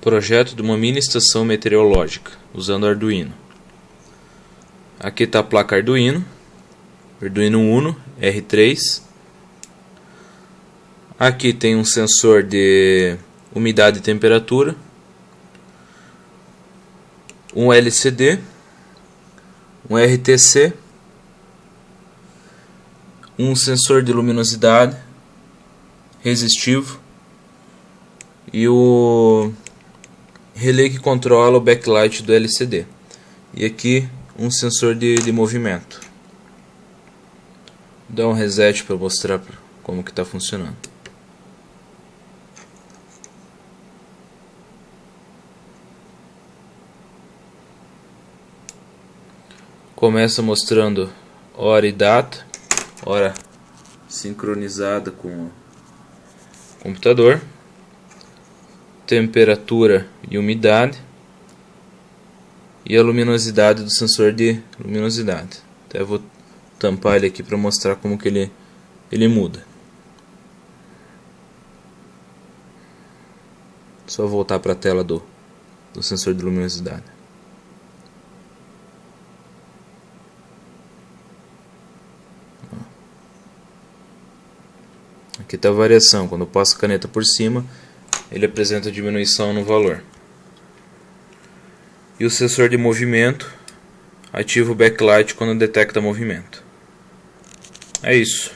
Projeto de uma mini estação meteorológica usando Arduino. Aqui está a placa Arduino Uno R3. Aqui tem um sensor de umidade e temperatura, um LCD, um RTC, um sensor de luminosidade resistivo e o relé que controla o backlight do LCD. E aqui um sensor de movimento. Vou dar um reset para mostrar como que está funcionando. Começa mostrando hora e data, hora sincronizada com o computador, temperatura e umidade e a luminosidade do sensor de luminosidade. Até vou tampar ele aqui para mostrar como que ele muda. Só voltar para a tela do sensor de luminosidade. Aqui está a variação. Quando eu passo a caneta por cima, ele apresenta diminuição no valor. E o sensor de movimento ativa o backlight quando detecta movimento. É isso.